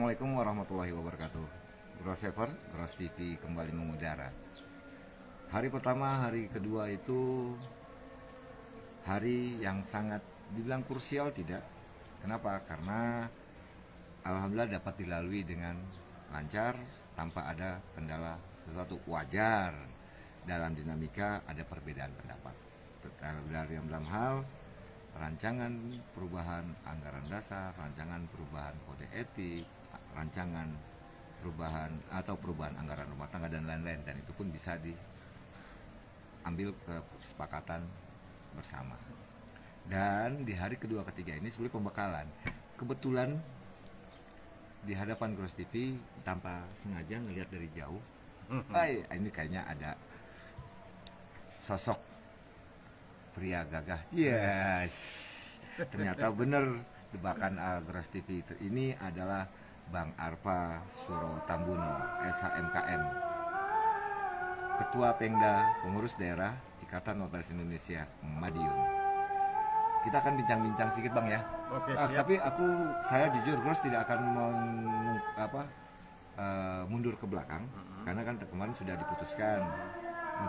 Assalamualaikum warahmatullahi wabarakatuh. Gross Sever, Gross TV kembali mengudara. Hari pertama, hari kedua itu hari yang sangat dibilang krusial tidak. Kenapa? Karena alhamdulillah dapat dilalui dengan lancar tanpa ada kendala sesuatu. Wajar dalam dinamika ada perbedaan pendapat dalam hal rancangan perubahan anggaran dasar, rancangan perubahan kode etik, rancangan perubahan anggaran rumah tangga dan lain-lain, dan itu pun bisa diambil kesepakatan bersama. Dan di hari kedua ketiga ini sebagai pembekalan, kebetulan di hadapan Gross TV tanpa sengaja ngelihat dari jauh, ini kayaknya ada sosok pria gagah. Yes, ternyata bener tebakan Gross TV ini adalah Bang Arfa Suro Tambuno, SHMKM, Ketua Pengda Pengurus Daerah Ikatan Notaris Indonesia Madiun. Kita akan bincang-bincang sedikit Bang ya. Oke, tapi saya jujur Gross tidak akan mundur ke belakang, karena kan kemarin sudah diputuskan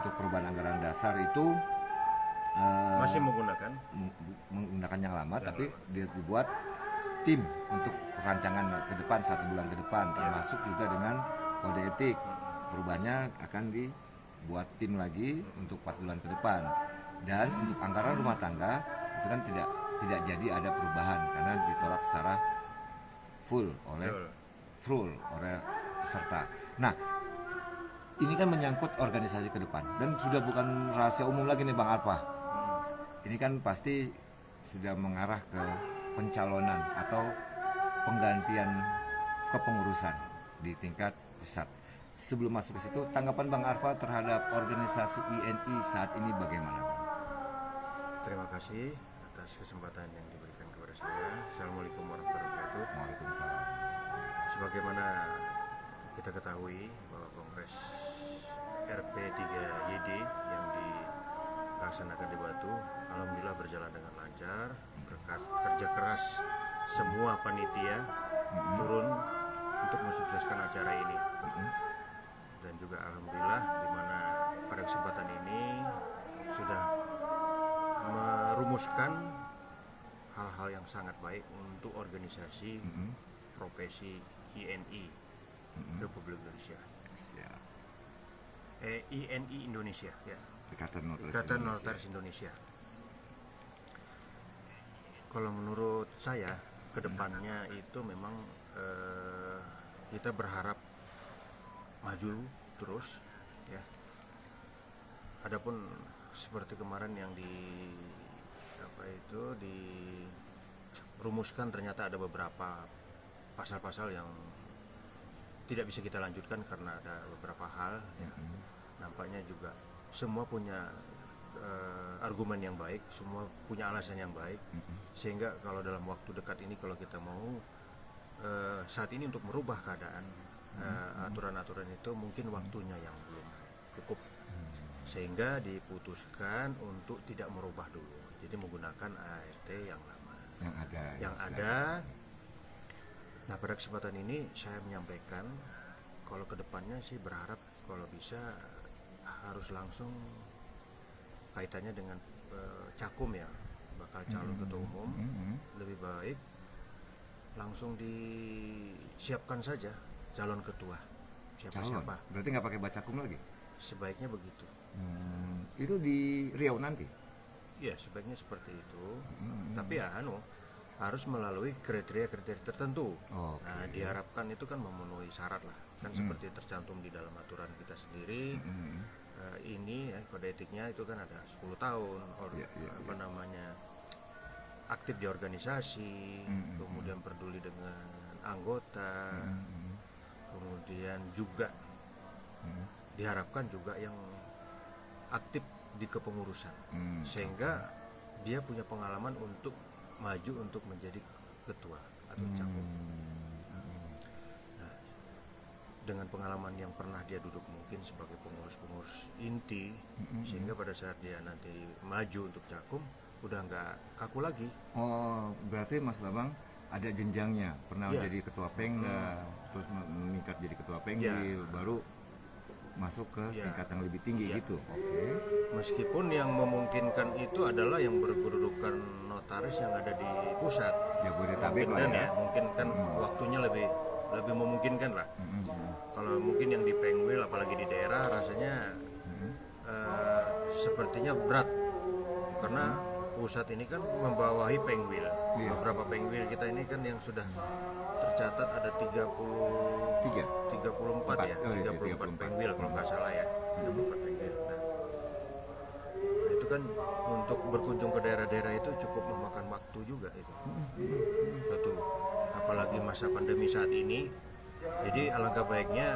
untuk perubahan anggaran dasar itu masih menggunakan yang lama, tapi dibuat tim untuk rancangan ke depan 1 bulan ke depan, termasuk juga dengan kode etik. Perubahannya akan dibuat tim lagi untuk 4 bulan ke depan. Dan untuk anggaran rumah tangga itu kan tidak jadi ada perubahan karena ditolak secara full oleh peserta. Nah, ini kan menyangkut organisasi ke depan dan sudah bukan rahasia umum lagi nih Bang Arfa. Ini kan pasti sudah mengarah ke pencalonan atau penggantian kepengurusan di tingkat pusat. Sebelum masuk ke situ, tanggapan Bang Arfa terhadap organisasi INI saat ini bagaimana? Terima kasih atas kesempatan yang diberikan kepada saya. Assalamualaikum warahmatullahi wabarakatuh. Waalaikumsalam. Sebagaimana kita ketahui bahwa Kongres RP3YD yang dilaksanakan di Batu alhamdulillah berjalan dengan lancar, berkat kerja keras semua panitia turun untuk mensukseskan acara ini. Dan juga alhamdulillah di mana pada kesempatan ini sudah merumuskan hal-hal yang sangat baik untuk organisasi profesi INI Republik Indonesia. INI Indonesia ya. Ikatan Notaris Indonesia. Kalau menurut saya kedepannya itu memang kita berharap maju terus ya. Adapun seperti kemarin yang dirumuskan ternyata ada beberapa pasal-pasal yang tidak bisa kita lanjutkan karena ada beberapa hal ya. Nampaknya juga semua punya argumen yang baik, semua punya alasan yang baik, sehingga kalau dalam waktu dekat ini kalau kita mau saat ini untuk merubah keadaan aturan-aturan itu mungkin waktunya yang belum cukup, sehingga diputuskan untuk tidak merubah dulu, jadi menggunakan ART yang lama yang ada. Nah, pada kesempatan ini saya menyampaikan kalau kedepannya sih berharap kalau bisa harus langsung kaitannya dengan cakum ya, bakal calon ketua umum, lebih baik langsung disiapkan saja calon ketua siapa. Berarti nggak pakai bacakum lagi? Sebaiknya begitu. Itu di Riau nanti? Iya, sebaiknya seperti itu. Tapi ya harus melalui kriteria-kriteria tertentu. Nah, diharapkan itu kan memenuhi syarat lah, kan seperti tercantum di dalam aturan kita sendiri. Ini ya, kode etiknya itu kan ada 10 tahun aktif di organisasi, kemudian peduli dengan anggota, kemudian juga diharapkan juga yang aktif di kepengurusan, sehingga dia punya pengalaman untuk maju untuk menjadi ketua atau cakup. Nah, dengan pengalaman yang pernah dia duduk mungkin sebagai pengurus inti, sehingga pada saat dia nanti maju untuk cakum udah nggak kaku lagi. Berarti Mas Bambang ada jenjangnya, pernah Iya. jadi ketua Pengda, terus meningkat jadi ketua Penggil, baru masuk ke Iya. tingkat yang lebih tinggi Iya. gitu. Oke. Meskipun yang memungkinkan itu adalah yang berkedudukan notaris yang ada di pusat. Jabodetabek Mungkin lah kan ya. ya, mungkin kan waktunya lebih memungkinkan lah. Mm-mm. Kalau mungkin yang di Pengwil apalagi di daerah rasanya sepertinya berat karena pusat ini kan membawahi Pengwil. Iya. Beberapa Pengwil kita ini kan yang sudah tercatat ada 3. 34 ya, Oh, iya, 34 34. Pengwil kalau nggak salah ya, 34 Pengwil. Nah, itu kan untuk berkunjung ke daerah-daerah itu cukup memakan waktu juga itu. Satu, apalagi masa pandemi saat ini. Jadi alangkah baiknya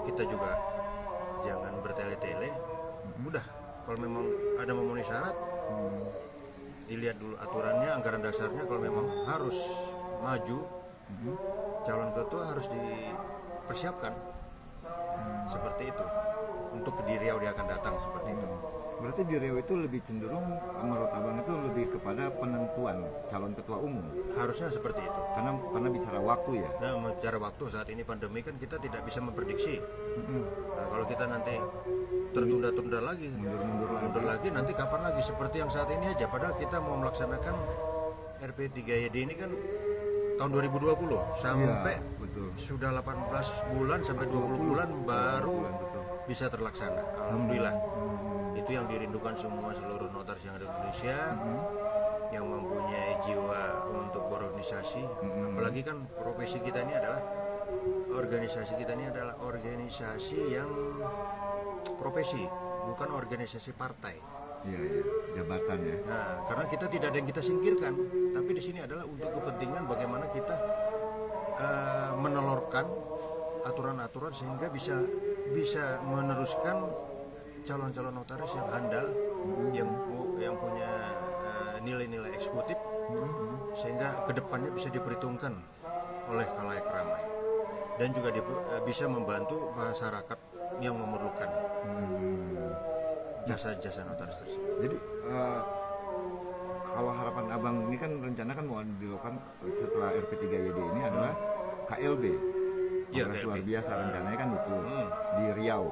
kita juga jangan bertele-tele. Udah, kalau memang ada memenuhi syarat, dilihat dulu aturannya, anggaran dasarnya. Kalau memang harus maju, calon ketua harus dipersiapkan seperti itu untuk di Riau dia akan datang seperti itu. Berarti di Riau itu lebih cenderung, menurut abang itu lebih kepada penentuan calon ketua umum, Harusnya seperti itu. karena bicara waktu ya. Nah, bicara waktu saat ini pandemi kan kita tidak bisa memprediksi. Nah, kalau kita nanti tertunda-tunda lagi, mundur lagi, nanti kapan lagi? Seperti yang saat ini aja. Padahal kita mau melaksanakan RP3YD ini kan tahun 2020 sampai Iya, betul. sudah 18 bulan sampai 20 bulan baru bisa terlaksana. Alhamdulillah. Itu yang dirindukan semua seluruh notaris yang ada di Indonesia, yang mempunyai jiwa untuk berorganisasi. Apalagi kan profesi kita ini adalah organisasi yang profesi, bukan organisasi partai. Iya, iya, jabatan ya. Nah, karena kita tidak ada yang kita singkirkan, tapi di sini adalah untuk kepentingan bagaimana kita menelurkan aturan-aturan sehingga bisa meneruskan calon-calon notaris yang handal, yang punya nilai-nilai eksekutif, sehingga kedepannya bisa diperhitungkan oleh khalayak ramai dan juga bisa membantu masyarakat yang memerlukan jasa-jasa notaris tersebut. Jadi kalau harapan abang ini kan rencana kan mau dilakukan setelah RP3YD ini adalah KLB. Iya, Kongres KLB. luar biasa rencananya kan itu di Riau.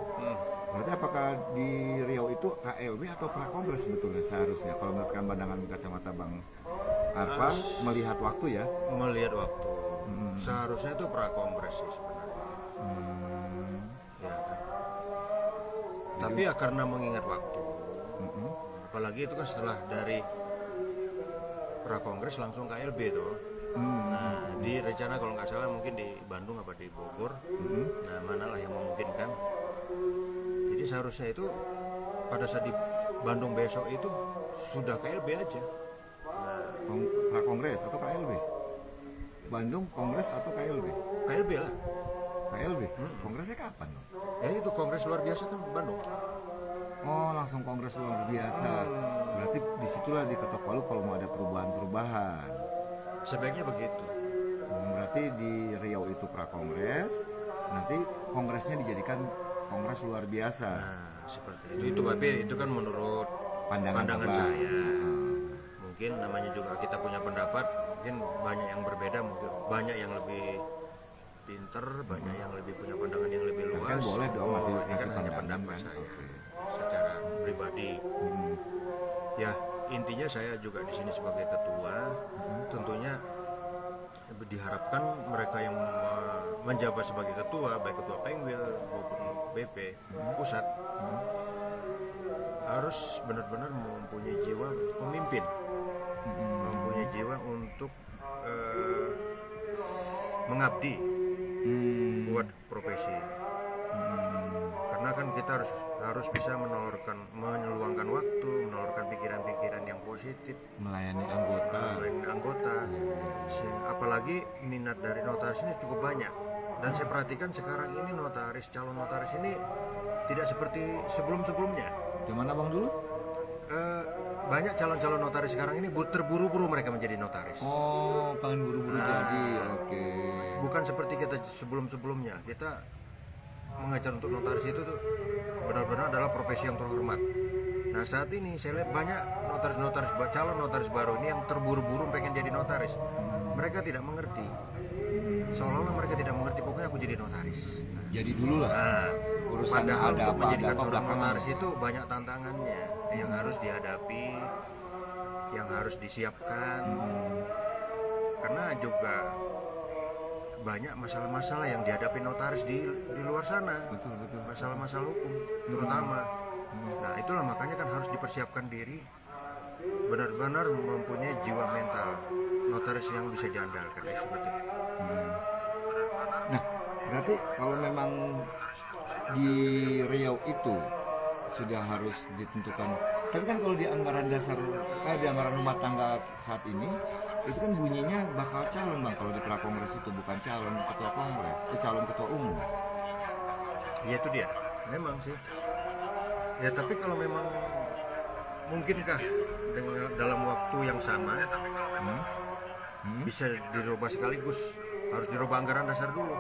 Berarti apakah di Riau itu KLB atau prakongres sebetulnya seharusnya kalau menurut pandangan kacamata Bang Arfa melihat waktu ya? Melihat waktu, seharusnya itu prakongres sih sebenarnya. Ya kan. Tapi ya karena mengingat waktu, apalagi itu kan setelah dari prakongres langsung KLB tuh. Nah, di rencana kalau nggak salah mungkin di Bandung apa di Bogor. Nah, manalah yang memungkinkan. Jadi seharusnya itu pada saat di Bandung besok itu sudah KLB aja. Nah, Prakongres atau KLB? Bandung Kongres atau KLB? KLB lah. KLB? Kongresnya kapan? Ya itu kongres luar biasa kan di Bandung. Oh, langsung kongres luar biasa. Berarti disitulah diketok palu kalau mau ada perubahan-perubahan. Sebaiknya begitu. Berarti di Riau itu prakongres, nanti kongresnya dijadikan kongres luar biasa. Nah, seperti itu. Tapi itu kan menurut pandangan Abang. saya. Mungkin namanya juga kita punya pendapat, mungkin banyak yang berbeda, mungkin banyak yang lebih pinter, banyak yang lebih punya pandangan yang lebih luas. Kan boleh dong masih Ini kan masih hanya pandangan pendapat kan? saya Oke. secara pribadi. Ya, intinya saya juga di sini sebagai ketua, tentunya diharapkan mereka yang menjabat sebagai ketua, baik ketua Pengwil maupun BP pusat, harus benar-benar mempunyai jiwa pemimpin, mempunyai jiwa untuk mengabdi buat profesi. Karena kan kita harus bisa meluangkan waktu, menelurkan pikiran-pikiran yang positif, Melayani anggota. melayani anggota. Apalagi minat dari notaris ini cukup banyak. Dan saya perhatikan sekarang ini calon notaris ini tidak seperti sebelum-sebelumnya. Gimana Bang dulu? Banyak calon-calon notaris sekarang ini terburu-buru mereka menjadi notaris. Oh, pengen buru-buru jadi. Oke. Bukan seperti kita sebelum-sebelumnya. Kita mengajar untuk notaris itu tuh benar-benar adalah profesi yang terhormat. Nah, saat ini saya lihat banyak calon notaris baru ini yang terburu-buru pengen jadi notaris. mereka tidak mengerti, seolah-olah mereka tidak mengerti, pokoknya aku jadi notaris. Jadi dulu lah. Nah, Urusan padahal ada untuk apa, menjadikan ada apa seorang belakangan. notaris itu banyak tantangannya yang harus dihadapi, yang harus disiapkan, karena juga banyak masalah-masalah yang dihadapi notaris di luar sana, Betul. masalah-masalah hukum terutama. Nah, itulah makanya kan harus dipersiapkan diri, benar-benar mempunyai jiwa mental notaris yang bisa diandalkan, seperti itu. Nah, berarti kalau memang di Riau itu sudah harus ditentukan. Tapi kan kalau di anggaran dasar, di anggaran rumah tangga saat ini, itu kan bunyinya bakal calon bang. Kalau di prakongres itu bukan calon ketua kongres, calon ketua umum. Ya itu dia, memang sih. Ya tapi kalau memang mungkinkah dengan dalam waktu yang sama bisa dirubah sekaligus, harus dirubah anggaran dasar dulu.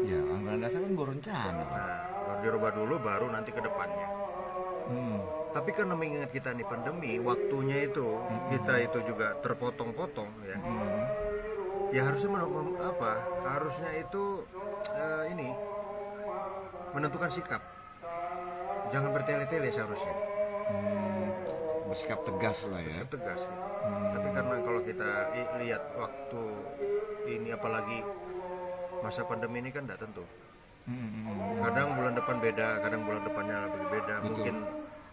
Ya, anggaran dasar kan baru rencana bang. Nah, baru dirubah dulu, baru nanti ke depannya. Tapi karena mengingat kita nih pandemi, waktunya itu kita itu juga terpotong-potong ya. Ya harusnya harusnya itu ini menentukan sikap, jangan bertele-tele seharusnya. Bersikap tegas lah ya. Sikap tegas gitu. Tapi karena kalau kita lihat waktu ini, apalagi masa pandemi ini kan tidak tentu. Kadang bulan depan beda, kadang bulan depannya lebih beda.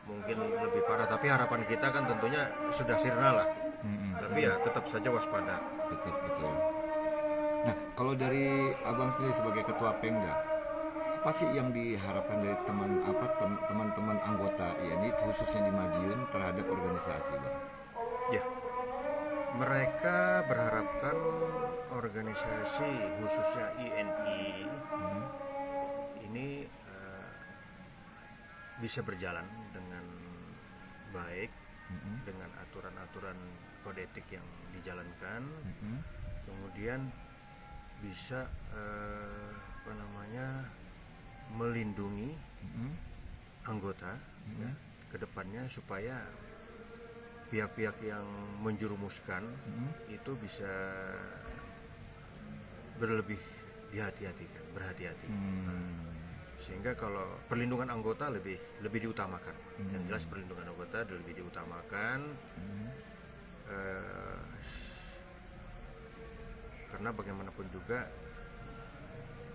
Mungkin lebih parah, tapi harapan kita kan tentunya sudah sirna lah. Tapi ya tetap saja waspada. Betul. Nah, kalau dari abang sendiri sebagai ketua Pemda, apa sih yang diharapkan dari teman-teman anggota INI khususnya di Madiun terhadap organisasi bang? Ya, mereka berharapkan organisasi khususnya INI ini bisa berjalan dengan baik, dengan aturan-aturan kode etik yang dijalankan, kemudian bisa melindungi anggota ya, ke depannya, supaya pihak-pihak yang menjerumuskan itu bisa berhati-hati. Sehingga kalau perlindungan anggota lebih diutamakan. Yang jelas perlindungan anggota lebih diutamakan. Karena bagaimanapun juga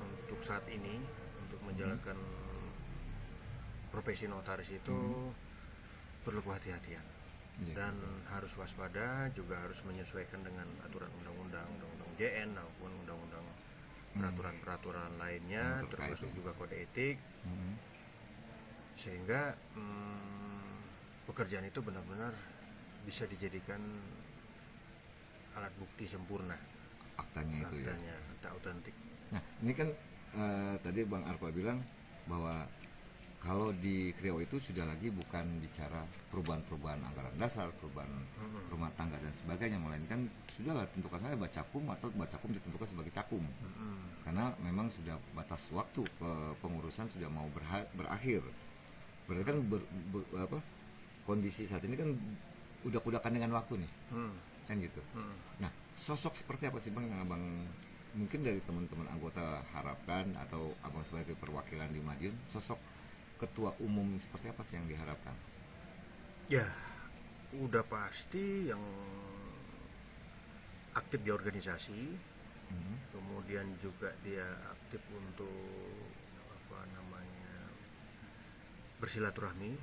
untuk saat ini, untuk menjalankan profesi notaris itu perlu kehati-hatian dan harus waspada, juga harus menyesuaikan dengan aturan undang-undang JN maupun undang-undang peraturan-peraturan lainnya, termasuk juga kode etik, sehingga pekerjaan itu benar-benar bisa dijadikan alat bukti sempurna, Aktanya itu ya. akta otentik. Nah, ini kan tadi Bang Arfa bilang bahwa kalau di Kriau itu sudah lagi bukan bicara perubahan-perubahan anggaran dasar, perubahan rumah tangga dan sebagainya, melainkan sudahlah tentukan saja bacakum, atau bacakum ditentukan sebagai cakum. Karena memang sudah batas waktu pengurusan sudah mau berakhir. Berarti kan kondisi saat ini kan udah-udakan dengan waktu nih. Kan gitu. Nah, sosok seperti apa sih Bang yang Abang mungkin dari teman-teman anggota harapkan, atau Abang sebagai perwakilan di Madiun, sosok ketua umum seperti apa sih yang diharapkan? Ya, udah pasti yang aktif di organisasi, kemudian juga dia aktif untuk bersilaturahmi,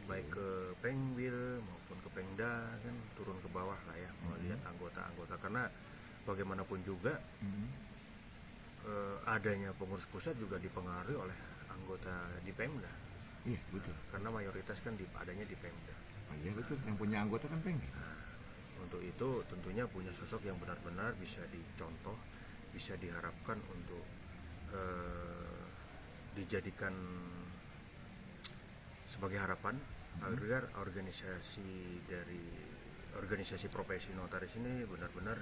baik ke Pengwil maupun ke Pengda, kan turun ke bawah lah ya, melihat anggota-anggota, karena bagaimanapun juga adanya pengurus pusat juga dipengaruhi oleh anggota di Pemda. Iya betul. Karena mayoritas kan adanya di Pemda. Iya betul. Yang punya anggota kan Pemda. Untuk itu tentunya punya sosok yang benar-benar bisa dicontoh, bisa diharapkan untuk dijadikan sebagai harapan agar organisasi profesi notaris ini benar-benar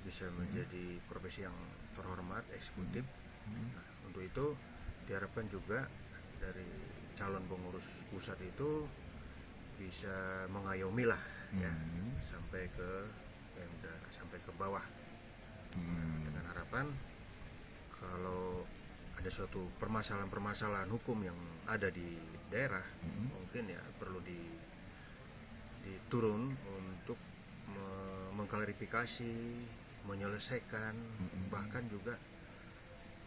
bisa menjadi profesi yang terhormat, eksekutif. Nah, untuk itu diharapkan juga dari calon pengurus pusat itu bisa mengayomi lah ya, sampai ke Pemda, sampai ke bawah. Dengan harapan kalau ada suatu permasalahan hukum yang ada di daerah, mungkin ya perlu diturun untuk mengklarifikasi, menyelesaikan, bahkan juga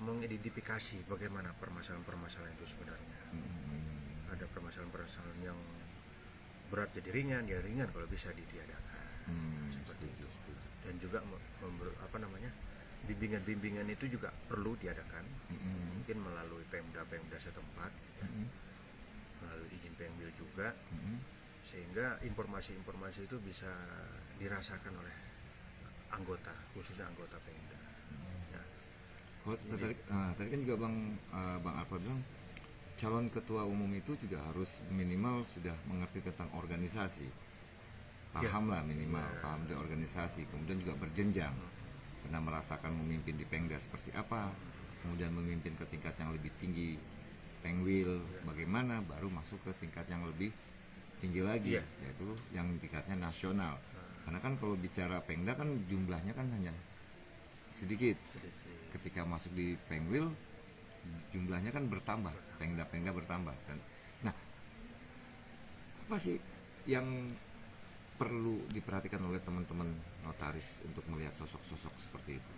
mengidentifikasi bagaimana permasalahan-permasalahan itu sebenarnya. Ada permasalahan-permasalahan yang berat jadi ringan, ya ringan kalau bisa ditiadakan. Seperti itu. Dan juga bimbingan-bimbingan itu juga perlu diadakan, mungkin melalui Pemda setempat, ya, melalui izin Pembil juga, sehingga informasi-informasi itu bisa dirasakan oleh anggota, khususnya anggota Pemda. Ya. Tadi kan juga Bang Alfa bilang calon ketua umum itu juga harus minimal sudah mengerti tentang organisasi, paham lah minimal, paham dari organisasi, kemudian juga berjenjang, pernah merasakan memimpin di Pemda seperti apa, kemudian memimpin ke tingkat yang lebih tinggi Pengwil bagaimana, baru masuk ke tingkat yang lebih tinggi lagi, yaitu yang tingkatnya nasional. Karena kan kalau bicara Pemda kan jumlahnya kan hanya sedikit. Ketika masuk di Pengwil jumlahnya kan bertambah, Pemda bertambah kan. Nah, apa sih yang perlu diperhatikan oleh teman-teman notaris untuk melihat sosok-sosok seperti itu?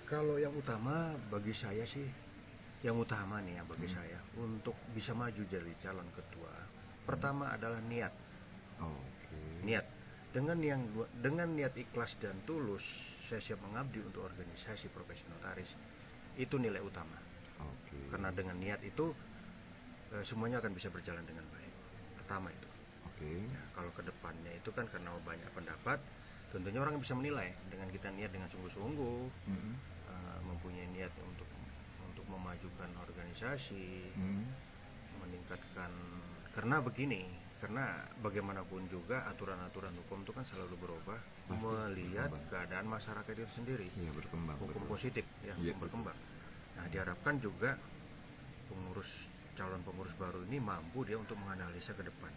Kalau yang utama bagi saya sih, bagi saya untuk bisa maju jadi calon ketua, pertama adalah niat. Niat. Dengan niat ikhlas dan tulus, saya siap mengabdi untuk organisasi profesi notaris. Itu nilai utama. Karena dengan niat itu semuanya akan bisa berjalan dengan baik. Pertama itu. Ya, kalau kedepannya itu kan karena banyak pendapat, tentunya orang bisa menilai dengan kita niat dengan sungguh-sungguh, mempunyai niat untuk memajukan organisasi, meningkatkan. Karena bagaimanapun juga aturan-aturan hukum itu kan selalu berubah. Pasti, melihat keadaan masyarakat itu sendiri. Iya, berkembang. Hukum positif, ya, hukum berkembang. Nah, diharapkan juga calon pengurus baru ini mampu dia untuk menganalisa ke depan.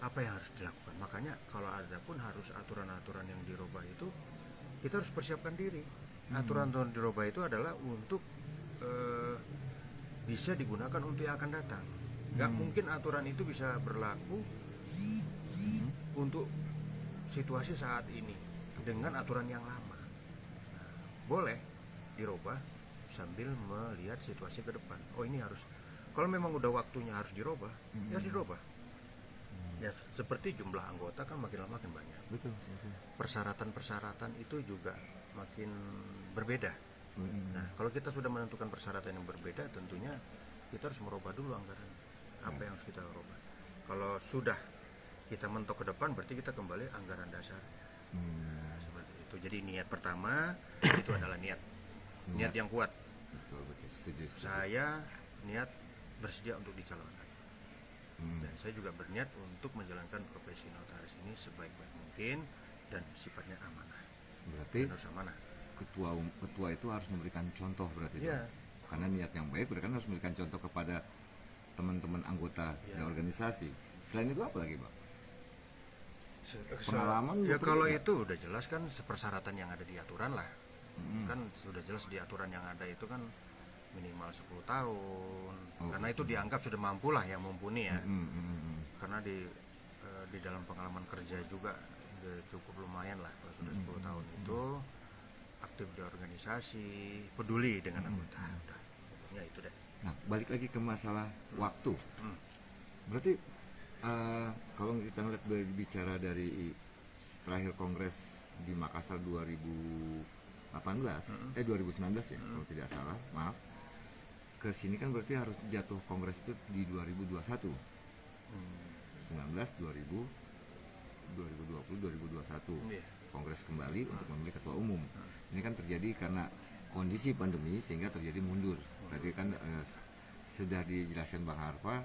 Apa yang harus dilakukan? Makanya kalau ada pun harus aturan-aturan yang dirubah itu, kita harus persiapkan diri. Aturan-aturan dirubah itu adalah untuk bisa digunakan untuk yang akan datang. Gak mungkin aturan itu bisa berlaku untuk situasi saat ini dengan aturan yang lama. Nah, boleh dirubah sambil melihat situasi ke depan. Oh, ini harus, kalau memang udah waktunya harus dirubah, ya harus dirubah. Ya, seperti jumlah anggota kan makin lama makin banyak. Betul. Persyaratan itu juga makin berbeda. Nah, kalau kita sudah menentukan persyaratan yang berbeda, tentunya kita harus merubah dulu anggaran. Apa yang harus kita rubah? Kalau sudah kita mentok ke depan, berarti kita kembali anggaran dasar. Nah, seperti itu. Jadi niat pertama itu adalah niat yang kuat. Betul, setuju. Saya niat bersedia untuk dicalonkan. Dan saya juga berniat untuk menjalankan profesi notaris ini sebaik-baik mungkin dan sifatnya amanah. Berarti harus amanah. Ketua itu harus memberikan contoh berarti. Ya. Karena niat yang baik berarti kan harus memberikan contoh kepada teman-teman anggota di organisasi. Selain itu apa lagi, Bang? Pengalaman ya kalau itu udah jelas kan persyaratan yang ada di aturan lah. Kan sudah jelas di aturan yang ada itu kan minimal 10 tahun. Karena itu dianggap sudah mampu lah, yang mumpuni ya. Karena di dalam pengalaman kerja juga cukup lumayan lah kalau sudah 10 tahun itu aktif di organisasi, peduli dengan anggota. Udah, pokoknya itu deh. Nah, balik lagi ke masalah waktu. Berarti kalau kita ngeliat bicara dari terakhir kongres di Makassar 2019 ya, kalau tidak salah, maaf. Ke sini kan berarti harus jatuh kongres itu di 2021. 19, 2020, 2021. Kongres kembali untuk memilih ketua umum. Ini kan terjadi karena kondisi pandemi sehingga terjadi mundur. Tadi kan sudah dijelaskan Bang Harfa,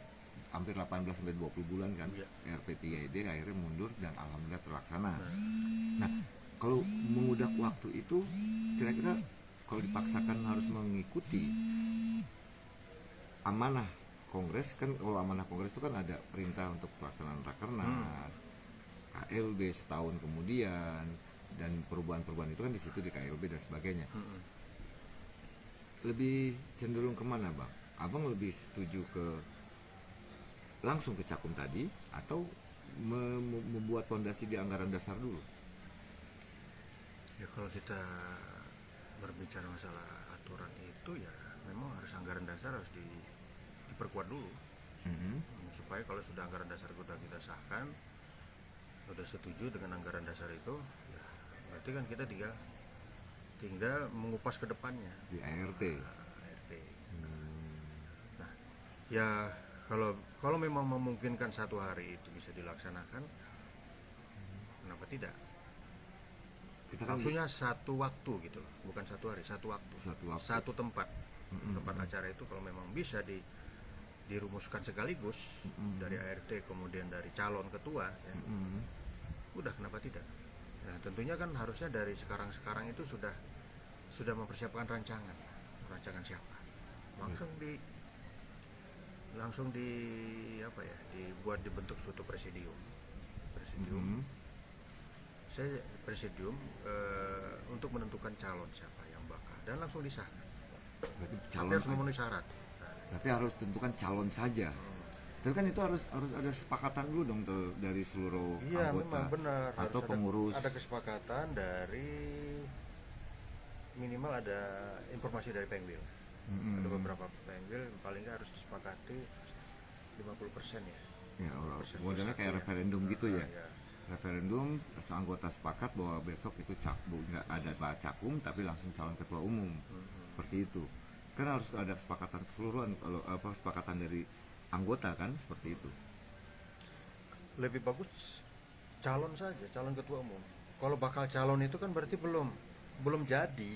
hampir 18 sampai 20 bulan kan RP3ID akhirnya mundur dan alhamdulillah terlaksana. Nah, kalau mengudak waktu itu kira-kira kalau dipaksakan harus mengikuti amanah kongres, kan kalau amanah kongres itu kan ada perintah untuk pelaksanaan rakernas, KLB setahun kemudian, dan perubahan-perubahan itu kan di situ di KLB dan sebagainya. Lebih cenderung kemana bang? Abang lebih setuju ke langsung ke Cakum tadi atau membuat fondasi di anggaran dasar dulu? Ya kalau kita berbicara masalah aturan itu ya memang harus anggaran dasar harus diperkuat dulu. Supaya kalau sudah anggaran dasar sudah kita sahkan, sudah setuju dengan anggaran dasar itu, ya berarti kan kita tinggal mengupas ke depannya Di ART. ART. Nah, ya kalau memang memungkinkan satu hari itu bisa dilaksanakan, kenapa tidak? Kita kan Maksudnya satu waktu gitu loh, bukan satu hari, satu waktu, satu tempat acara itu kalau memang bisa dirumuskan sekaligus dari ART kemudian dari calon ketua, ya, udah kenapa tidak? Nah, tentunya kan harusnya dari sekarang itu sudah mempersiapkan rancangan siapa, langsung di apa ya, dibentuk suatu presidium. Saya presidium untuk menentukan calon siapa yang bakal dan langsung disahkan. berarti Tapi calon harus memenuhi syarat. tapi harus tentukan calon saja. Tapi kan itu harus ada kesepakatan dulu dong tuh dari seluruh Iya, anggota memang benar. atau Harus pengurus. ada kesepakatan dari minimal ada informasi dari Pengwil. Ada beberapa Pengwil paling nggak harus disepakati 50% ya. Ya, modelnya kayak referendum gitu ya. Ya. Referendum, anggota sepakat bahwa besok itu nggak ada Cakum tapi langsung calon ketua umum. Seperti itu. Kan harus ada kesepakatan keseluruhan, kalau kesepakatan dari anggota kan seperti itu. Lebih bagus calon saja, calon ketua umum. Kalau bakal calon itu kan berarti belum jadi.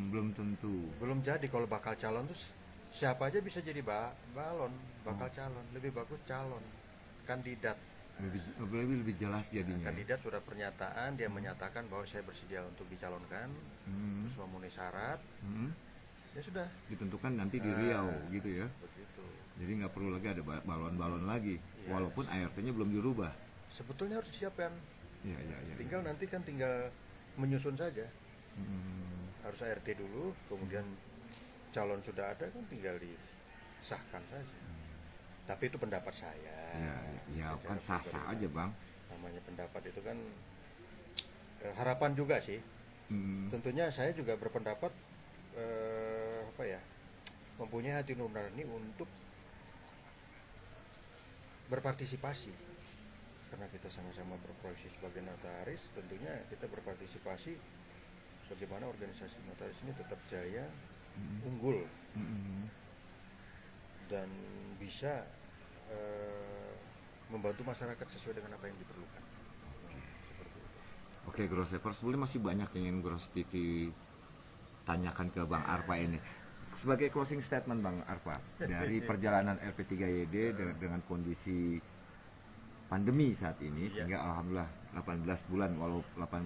Belum tentu. Belum jadi. Kalau bakal calon tuh siapa aja bisa jadi bakal calon. Lebih bagus calon, kandidat. Lebih jelas jadinya. Kandidat sudah pernyataan, dia menyatakan bahwa saya bersedia untuk dicalonkan, terus memenuhi syarat, ya sudah Ditentukan nanti di Riau gitu ya. begitu. Jadi nggak perlu lagi ada balon-balon lagi, Iya. walaupun ART-nya belum dirubah. Sebetulnya harus disiapkan, Ya. tinggal nanti kan tinggal menyusun saja. Harus ART dulu, kemudian calon sudah ada kan tinggal disahkan saja. Tapi itu pendapat saya. Ya Secara kan sah-sah pribadi. aja bang. Namanya pendapat itu kan harapan juga sih. Tentunya saya juga berpendapat mempunyai hati nurani untuk berpartisipasi, karena kita sama-sama berprofesi sebagai notaris. Tentunya kita berpartisipasi bagaimana organisasi notaris ini tetap jaya, unggul, dan bisa membantu masyarakat sesuai dengan apa yang diperlukan. Seperti itu. Oke, Grosevers, sebenarnya masih banyak yang ingin Gros TV tanyakan ke Bang Arpa ini. Sebagai closing statement Bang Arpa, dari perjalanan LP3YD dengan kondisi pandemi saat ini, sehingga alhamdulillah 18 bulan,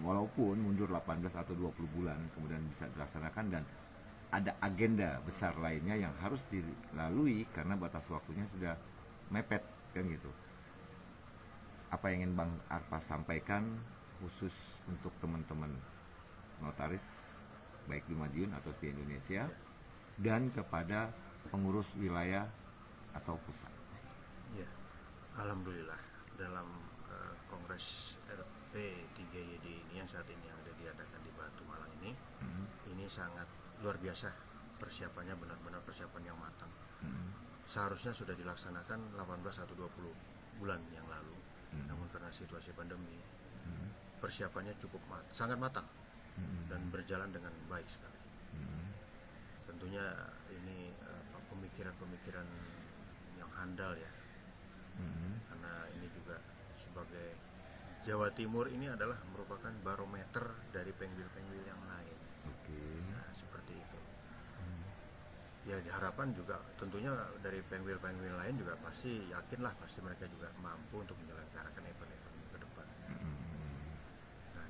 walaupun mundur 18 atau 20 bulan kemudian bisa dilaksanakan, dan ada agenda besar lainnya yang harus dilalui karena batas waktunya sudah mepet kan gitu. Apa yang ingin Bang Arpa sampaikan khusus untuk teman-teman notaris baik di Madiun atau di Indonesia, dan kepada pengurus wilayah atau pusat? Ya, alhamdulillah dalam Kongres RP3YD ini yang saat ini yang ada diadakan di Batu Malang ini sangat luar biasa persiapannya, benar-benar persiapan yang matang. Seharusnya sudah dilaksanakan 18 atau 20 bulan yang lalu, namun karena situasi pandemi persiapannya cukup sangat matang dan berjalan dengan baik sekali. Tentunya ini pemikiran-pemikiran yang handal ya, karena ini juga sebagai Jawa Timur ini adalah merupakan barometer dari pengwil-pengwil yang lain. Nah, seperti itu. Ya diharapkan juga tentunya dari pengwil-pengwil lain juga pasti yakinlah, pasti mereka juga mampu untuk menyelenggarakan event-event ke depan. Nah,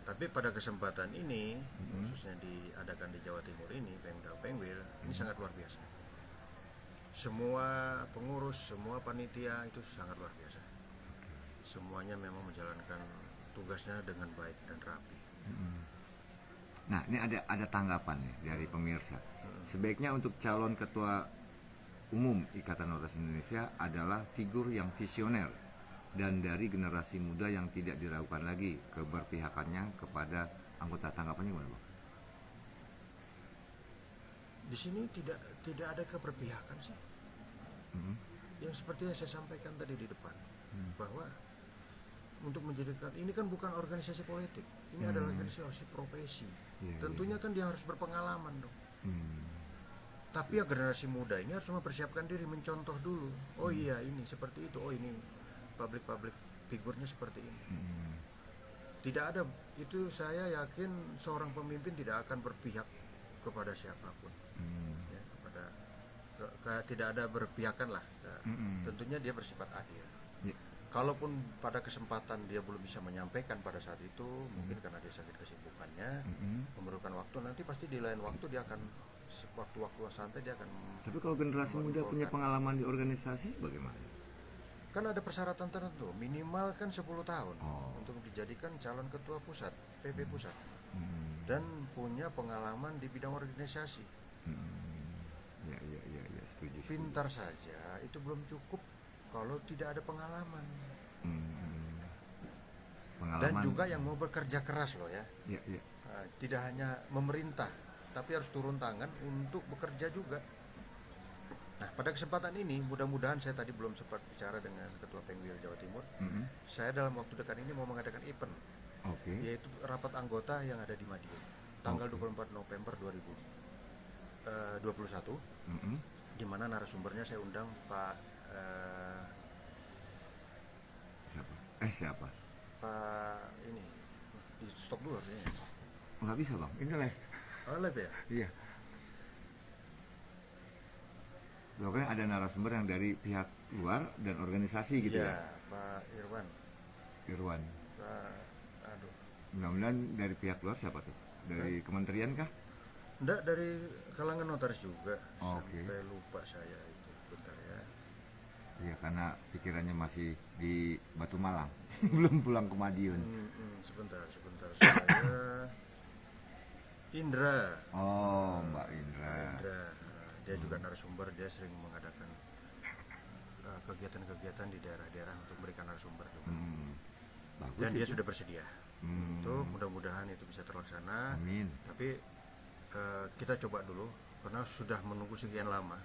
tapi pada kesempatan ini khususnya diadakan di Jawa Timur ini, Pemda Pengwil ini sangat luar biasa. Semua pengurus, semua panitia itu sangat luar biasa. semuanya memang menjalankan tugasnya dengan baik dan rapi. Nah, ini ada tanggapan nih dari pemirsa. Sebaiknya untuk calon ketua umum Ikatan Notaris Indonesia adalah figur yang visioner dan dari generasi muda yang tidak diragukan lagi keberpihakannya kepada anggota. Tanggapannya gimana, Bang? Di sini tidak ada keberpihakan sih. Yang seperti yang saya sampaikan tadi di depan, bahwa untuk menjadikan ini kan bukan organisasi politik, ini adalah organisasi profesi. Tentunya kan dia harus berpengalaman dong. Tapi ya generasi muda ini harus mempersiapkan diri, mencontoh dulu. Oh iya ini seperti itu, oh ini public figurnya seperti ini. Tidak ada, itu saya yakin seorang pemimpin tidak akan berpihak kepada siapapun. Ya, tidak ada berpihakan lah. Tentunya dia bersifat adil. Kalaupun pada kesempatan dia belum bisa menyampaikan pada saat itu, mungkin karena dia sakit kesibukannya, memerlukan waktu, nanti pasti di lain waktu dia akan, waktu-waktu santai dia akan. Tapi kalau generasi muda punya pengalaman di organisasi bagaimana? Kan ada persyaratan tertentu, minimal kan 10 tahun untuk dijadikan calon ketua pusat, PB pusat, dan punya pengalaman di bidang organisasi. Ya, setuju. Pintar saja itu belum cukup kalau tidak ada pengalaman. Dan juga yang mau bekerja keras loh ya. Nah, tidak hanya memerintah, tapi harus turun tangan untuk bekerja juga. Nah, pada kesempatan ini mudah-mudahan, saya tadi belum sempat bicara dengan Ketua Pengwil Jawa Timur. Saya dalam waktu dekat ini mau mengadakan event, yaitu rapat anggota yang ada di Madiun, tanggal 24 November 2021, di mana narasumbernya saya undang Pak siapa? Pak ini, di stop dulu artinya. Nggak bisa, Bang, ini live. Oh, live ya? Iya. Pokoknya ada narasumber yang dari pihak luar dan organisasi gitu ya. Pak Irwan. Aduh. Mudah-mudahan dari pihak luar siapa tuh? Dari kementerian kah? Enggak, dari kalangan notaris juga. Oke. Sampai lupa saya itu, bentar ya. Iya, karena pikirannya masih di Batu Malang. Belum pulang ke Madiun. Sebentar. Saya Indra. Oh, Mbak Indra. Dia juga narasumber, dia sering mengadakan kegiatan-kegiatan di daerah-daerah untuk memberikan narasumber juga. Bagus. Dan dia itu sudah bersedia. Itu mudah-mudahan itu bisa terlaksana. Amin. Tapi kita coba dulu karena sudah menunggu sekian lama.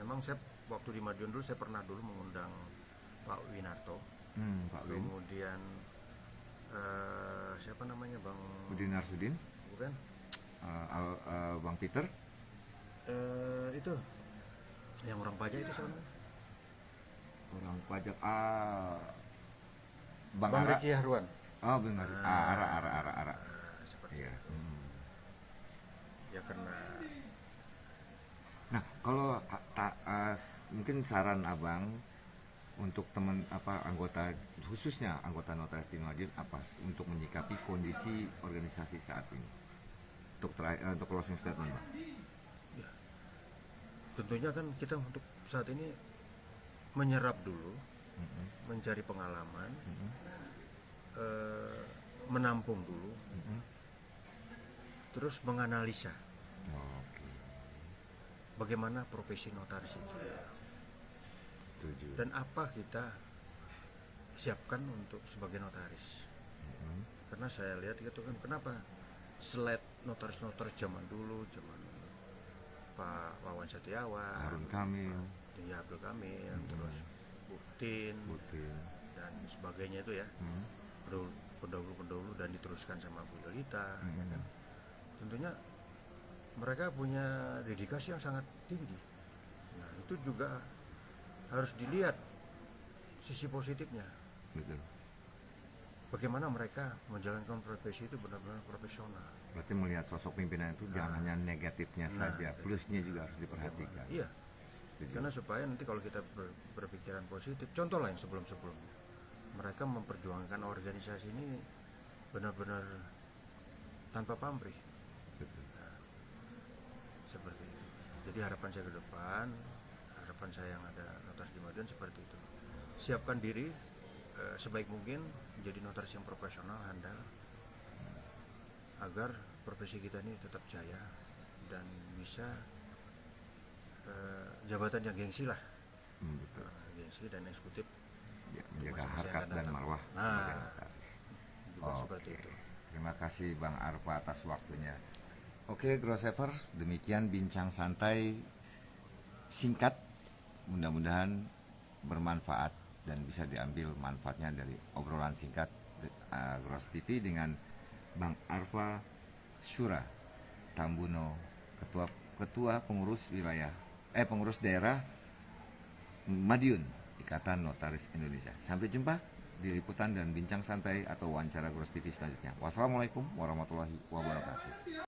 Memang saya waktu di Madiun dulu saya pernah dulu mengundang Pak Winarto. Pak Win. Kemudian siapa namanya, Bang Udin Arsudin. bukan Bang Peter. Itu yang orang pajak itu siapa? Orang pajak. Bang Bang Ara. Riki Harwan. Oh, benar. Ara. Seperti Iya. itu. Ya karena Nah, kalau mungkin saran Abang untuk teman anggota, khususnya anggota Notaris di Madiun, apa untuk menyikapi kondisi organisasi saat ini? Untuk closing statement, Bang. tentunya kan kita untuk saat ini menyerap dulu, mencari pengalaman, menampung dulu, terus menganalisa bagaimana profesi notaris itu dan apa kita siapkan untuk sebagai notaris. Karena saya lihat itu kan kenapa slide notaris-notaris zaman dulu, zaman Pak Wawan Setiawan, Harun Kamil, Abdul Kamil, terus Butin dan sebagainya itu ya, pendahulu-pendahulu, dan diteruskan sama Bu Delita, ya kan? Tentunya mereka punya dedikasi yang sangat tinggi. Nah, itu juga harus dilihat sisi positifnya. betul. Bagaimana mereka menjalankan profesi itu benar-benar profesional. Berarti melihat sosok pimpinan itu jangan hanya negatifnya saja, plusnya juga harus diperhatikan. Iya. Setuju. Karena supaya nanti kalau kita berpikiran positif, contoh lah yang sebelum-sebelumnya, mereka memperjuangkan organisasi ini benar-benar tanpa pamrih. Betul. Nah, seperti itu. Jadi harapan saya ke depan, harapan saya yang ada notaris di Madiun seperti itu. Siapkan diri, sebaik mungkin menjadi notaris yang profesional, handal, agar profesi kita ini tetap jaya dan bisa jabatan yang gengsi lah, Betul. gengsi dan eksekutif. Ya, menjaga Masa-masa harkat yang akan dan datang. marwah Nah, sebagai notaris. juga Oke. seperti itu. Terima kasih Bang Arfa atas waktunya. Oke, Grossever, demikian bincang santai singkat, mudah-mudahan bermanfaat dan bisa diambil manfaatnya dari obrolan singkat Gros TV dengan Bang Arfa Syura Tambuno, ketua pengurus pengurus daerah Madiun Ikatan Notaris Indonesia. Sampai jumpa di liputan dan bincang santai atau wawancara Gros TV selanjutnya. Wassalamualaikum warahmatullahi wabarakatuh.